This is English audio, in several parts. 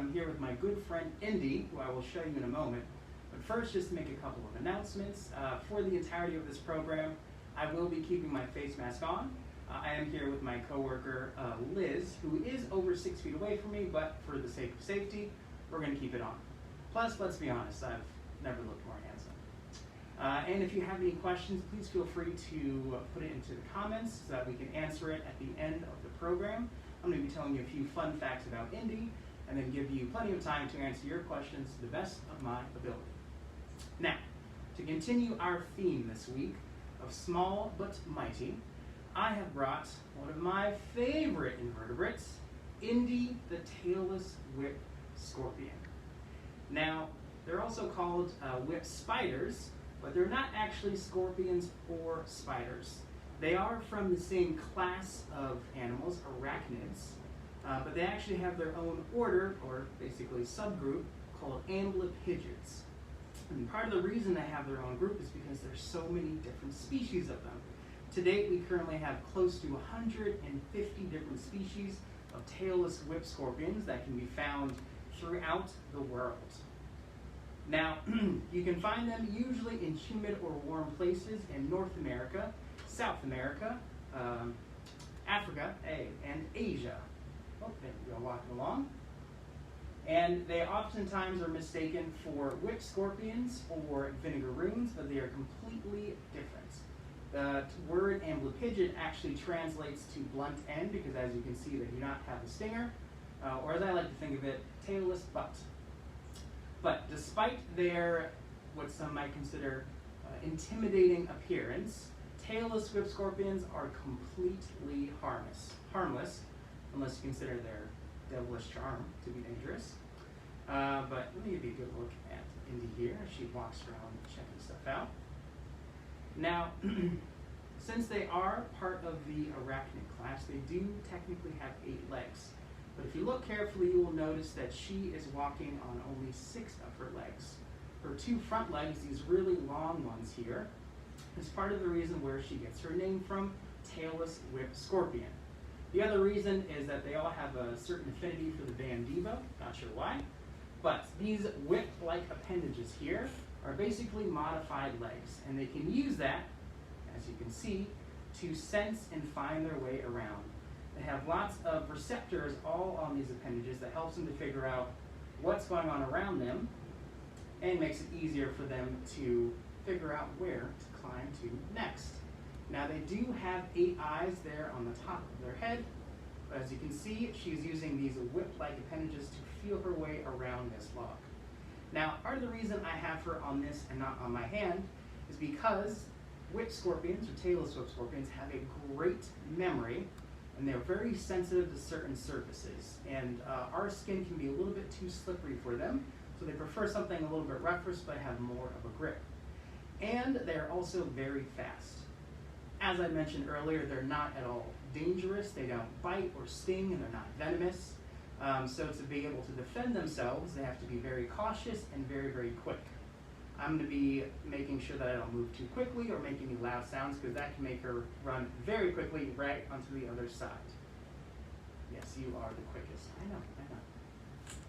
I'm here with my good friend Indy, who I will show you in a moment. But first, just to make a couple of announcements. For the entirety of this program, I will be keeping my face mask on. I am here with my coworker Liz, who is over 6 feet away from me, but for the sake of safety, we're going to keep it on. Plus, let's be honest, I've never looked more handsome. And if you have any questions, please feel free to put it into the comments so that we can answer it at the end of the program. I'm going to be telling you a few fun facts about Indy, and then give you plenty of time to answer your questions to the best of my ability. Now, to continue our theme this week of small but mighty, I have brought one of my favorite invertebrates, Indy the Tailless Whip Scorpion. Now, they're also called whip spiders, but they're not actually scorpions or spiders. They are from the same class of animals, arachnids, but they actually have their own order, or basically subgroup, called amblypygids. And part of the reason they have their own group is because there's so many different species of them. To date, we currently have close to 150 different species of tailless whip scorpions that can be found throughout the world. Now, you can find them usually in humid or warm places in North America, South America, Africa, and Asia. Oh, there we go, walking along. And they oftentimes are mistaken for whip scorpions or vinegaroons, but they are completely different. The word amblypygid actually translates to blunt end because, as you can see, they do not have a stinger, or as I like to think of it, tailless butt. But despite their, what some might consider intimidating appearance, tailless whip scorpions are completely harmless, unless you consider their devilish charm to be dangerous. But let me give you a good look at Indy here as she walks around checking stuff out. Now, since they are part of the arachnid class, they do technically have 8 legs. But if you look carefully, you will notice that she is walking on only 6 of her legs. Her 2 front legs, these really long ones here, is part of the reason where she gets her name from, Tailless Whip Scorpion. The other reason is that they all have a certain affinity for the band Devo, not sure why, but these whip-like appendages here are basically modified legs, and they can use that, as you can see, to sense and find their way around. They have lots of receptors all on these appendages that helps them to figure out what's going on around them and makes it easier for them to figure out where to climb to next. Now, they do have 8 eyes there on the top of their head, but as you can see, she's using these whip-like appendages to feel her way around this log. Now, part of the reason I have her on this and not on my hand is because whip scorpions, or tailless whip scorpions, have a great memory, and they're very sensitive to certain surfaces. And our skin can be a little bit too slippery for them, so they prefer something a little bit rougher but have more of a grip. And they're also very fast. As I mentioned earlier, they're not at all dangerous. They don't bite or sting, and they're not venomous. So to be able to defend themselves, they have to be very cautious and very, very quick. I'm going to be making sure that I don't move too quickly or make any loud sounds, because that can make her run very quickly right onto the other side. Yes, you are the quickest. I know.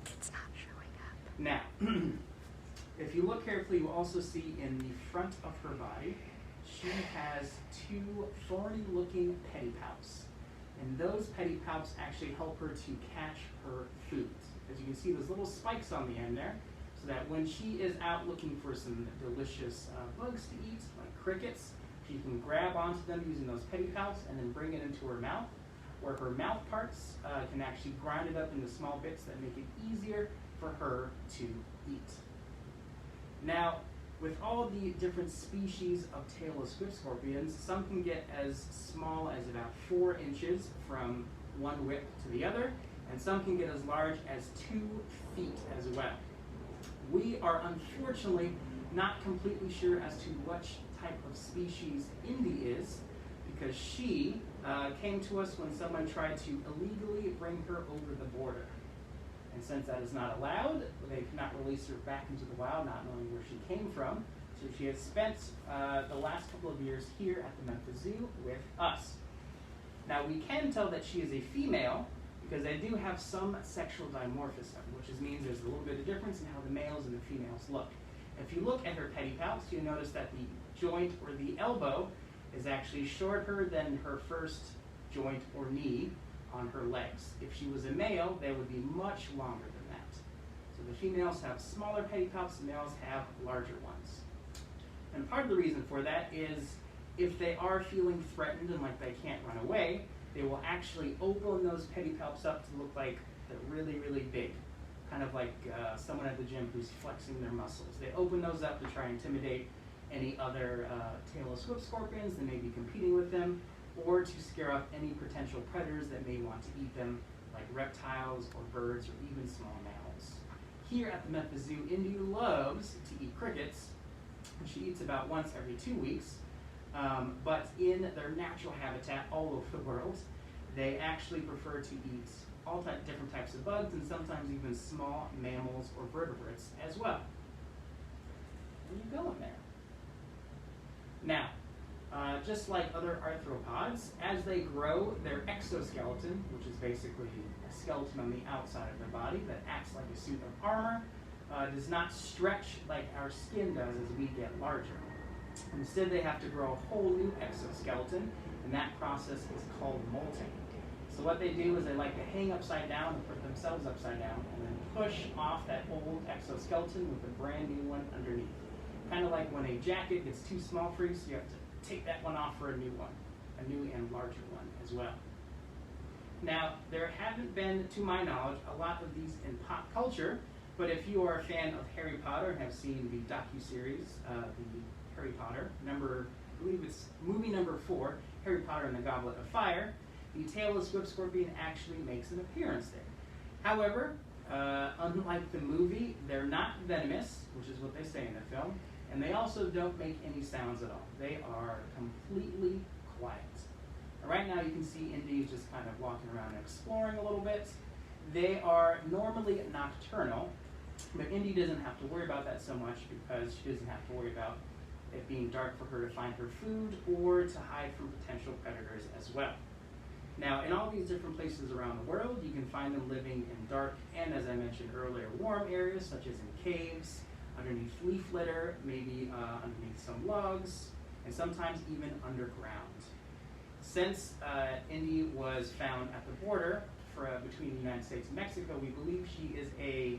It's not showing up. Now, if you look carefully, you also see in the front of her body, she has 2 thorny-looking pedipalps. And those pedipalps actually help her to catch her food. As you can see, those little spikes on the end there, so that when she is out looking for some delicious bugs to eat, like crickets, she can grab onto them using those pedipalps and then bring it into her mouth, where her mouth parts can actually grind it up into small bits that make it easier for her to eat. Now, with all the different species of tailless whip scorpions, some can get as small as about 4 inches from one whip to the other, and some can get as large as 2 feet as well. We are unfortunately not completely sure as to which type of species Indy is, because she came to us when someone tried to illegally bring her over the border. And since that is not allowed, they cannot release her back into the wild, not knowing where she came from. So she has spent the last couple of years here at the Memphis Zoo with us. Now, we can tell that she is a female because they do have some sexual dimorphism, which means there's a little bit of difference in how the males and the females look. If you look at her pedipalps, you'll notice that the joint or the elbow is actually shorter than her first joint or knee on her legs. If she was a male, they would be much longer than that. So the females have smaller pedipalps, the males have larger ones. And part of the reason for that is if they are feeling threatened and like they can't run away, they will actually open those pedipalps up to look like they're really, really big. Kind of like someone at the gym who's flexing their muscles. They open those up to try and intimidate any other tailless whip scorpions that may be competing with them, or to scare off any potential predators that may want to eat them, like reptiles or birds or even small mammals. Here at the Memphis Zoo, Indy loves to eat crickets, and she eats about once every 2 weeks. But in their natural habitat all over the world, they actually prefer to eat all different types of bugs and sometimes even small mammals or vertebrates as well. Where are you going there? Now, just like other arthropods, as they grow, their exoskeleton, which is basically a skeleton on the outside of their body that acts like a suit of armor, does not stretch like our skin does as we get larger. Instead, they have to grow a whole new exoskeleton, and that process is called molting. So what they do is they like to hang upside down and put themselves upside down, and then push off that old exoskeleton with a brand new one underneath. Kind of like when a jacket gets too small for you, so you have to take that one off for a new one, a new and larger one as well. Now, there haven't been, to my knowledge, a lot of these in pop culture, but if you are a fan of Harry Potter and have seen the docuseries, the Harry Potter, I believe it's movie number 4, Harry Potter and the Goblet of Fire, the Tailless Whip Scorpion actually makes an appearance there. However, unlike the movie, they're not venomous, which is what they say in the film, and they also don't make any sounds at all. They are completely quiet. Right now you can see Indy just kind of walking around and exploring a little bit. They are normally nocturnal, but Indy doesn't have to worry about that so much because she doesn't have to worry about it being dark for her to find her food or to hide from potential predators as well. Now, in all these different places around the world, you can find them living in dark and, as I mentioned earlier, warm areas such as in caves, underneath leaf litter, maybe underneath some logs, and sometimes even underground. Since Indy was found at the border between the United States and Mexico, we believe she is a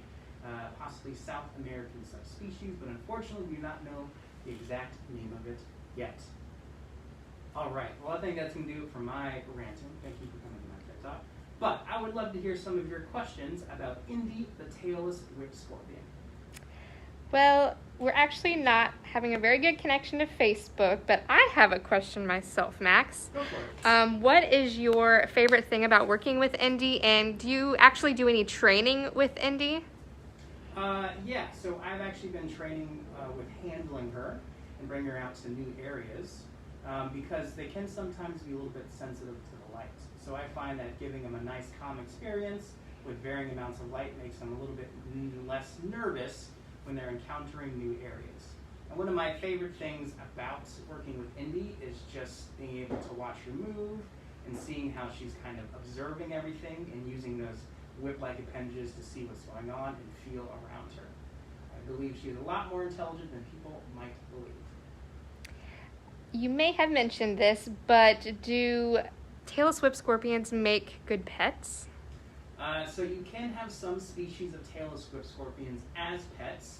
possibly South American subspecies, but unfortunately we do not know the exact name of it yet. All right, well I think that's going to do it for my ranting. Thank you for coming to my TED Talk. But I would love to hear some of your questions about Indy, the Tailless Whip Scorpion. Well, we're actually not having a very good connection to Facebook, but I have a question myself, Max. Go for it. What is your favorite thing about working with Indy, and do you actually do any training with Indy? Yeah, so I've actually been training with handling her and bringing her out to new areas because they can sometimes be a little bit sensitive to the light. So I find that giving them a nice calm experience with varying amounts of light makes them a little bit less nervous when they're encountering new areas. And one of my favorite things about working with Indy is just being able to watch her move and seeing how she's kind of observing everything and using those whip-like appendages to see what's going on and feel around her. I believe she is a lot more intelligent than people might believe. You may have mentioned this, but do Tailless Whip Scorpions make good pets? So you can have some species of Tailless Whip Scorpions as pets,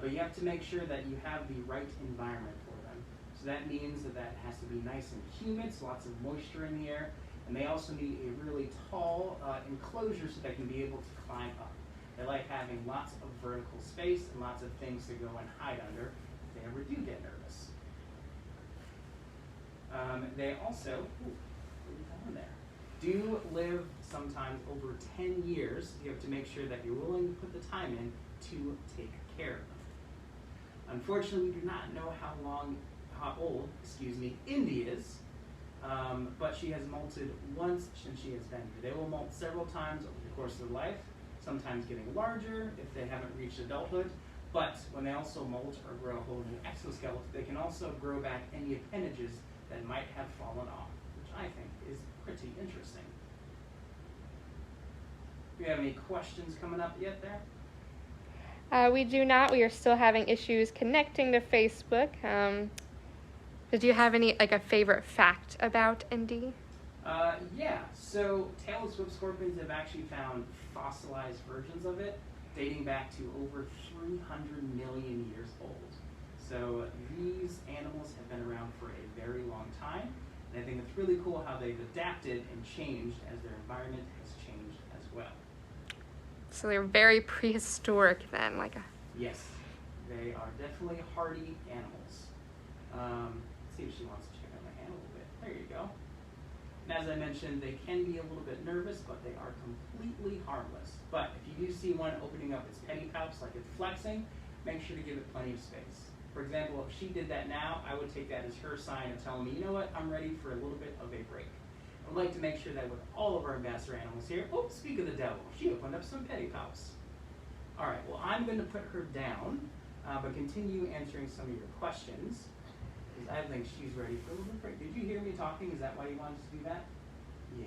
but you have to make sure that you have the right environment for them. So that means that has to be nice and humid, so lots of moisture in the air, and they also need a really tall enclosure so they can be able to climb up. They like having lots of vertical space and lots of things to go and hide under if they ever do get nervous. They also, do live sometimes over 10 years. You have to make sure that you're willing to put the time in to take care of them. Unfortunately, we do not know how old, Indy is, but she has molted once since she has been here. They will molt several times over the course of their life, sometimes getting larger if they haven't reached adulthood, but when they also molt or grow a whole new exoskeleton, they can also grow back any appendages that might have fallen off, which I think is pretty interesting. Do you have any questions coming up yet there? We do not. We are still having issues connecting to Facebook. Did you have any, like, a favorite fact about Indy? Yeah, so Tailless Whip Scorpions have actually found fossilized versions of it dating back to over 300 million years old. So these animals have been around for a very long time, and I think it's really cool how they've adapted and changed as their environment has changed as well. So they're very prehistoric then, Yes, they are definitely hardy animals. Let's see if she wants to check out my hand a little bit. There you go. And as I mentioned, they can be a little bit nervous, but they are completely harmless. But if you do see one opening up its petty pouch like it's flexing, make sure to give it plenty of space. For example, if she did that now, I would take that as her sign of telling me, you know what, I'm ready for a little bit of a break. I would like to make sure that with all of our ambassador animals here, oh, speak of the devil, she opened up some petty pouch. All right, well, I'm going to put her down, but continue answering some of your questions. I think she's ready for a little break. Did you hear me talking? Is that why you wanted to do that? Yeah.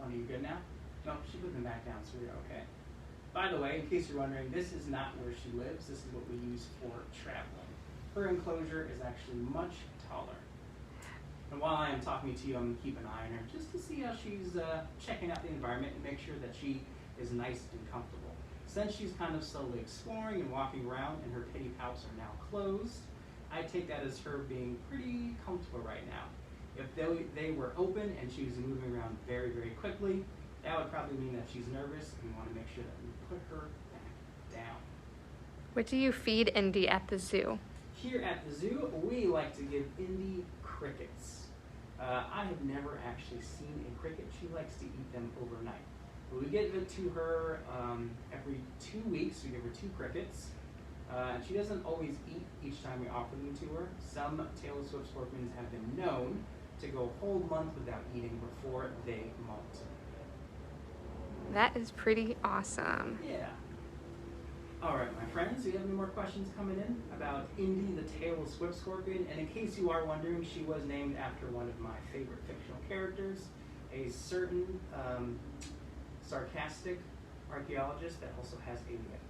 Oh, are you good now? No, she put them back down, so you're okay. By the way, in case you're wondering, this is not where she lives. This is what we use for traveling. Her enclosure is actually much taller. And while I am talking to you, I'm going to keep an eye on her just to see how she's checking out the environment and make sure that she is nice and comfortable. Since she's kind of slowly exploring and walking around and her petty pouch are now closed, I take that as her being pretty comfortable right now. If they were open and she was moving around very, very quickly, that would probably mean that she's nervous, and we want to make sure that we put her back down. What do you feed Indy at the zoo? Here at the zoo, we like to give Indy crickets. I have never actually seen a cricket. She likes to eat them overnight. We give it to her every 2 weeks. We give her 2 crickets. And she doesn't always eat each time we offer them to her. Some Tailless Whip Scorpions have been known to go a whole month without eating before they molt. That is pretty awesome. Yeah. All right, my friends, do you have any more questions coming in about Indy, the Tailless Whip Scorpion? And in case you are wondering, she was named after one of my favorite fictional characters, a certain sarcastic archaeologist that also has a whip.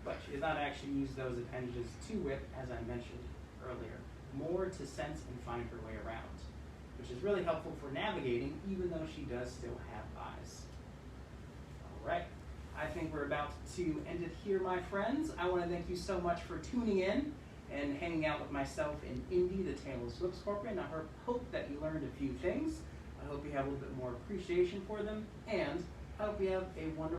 But she does not actually use those appendages to whip, as I mentioned earlier, more to sense and find her way around, which is really helpful for navigating, even though she does still have eyes. All right, I think we're about to end it here, my friends. I want to thank you so much for tuning in and hanging out with myself and Indy, the Tailless Whip Scorpion. I hope that you learned a few things. I hope you have a little bit more appreciation for them, and I hope you have a wonderful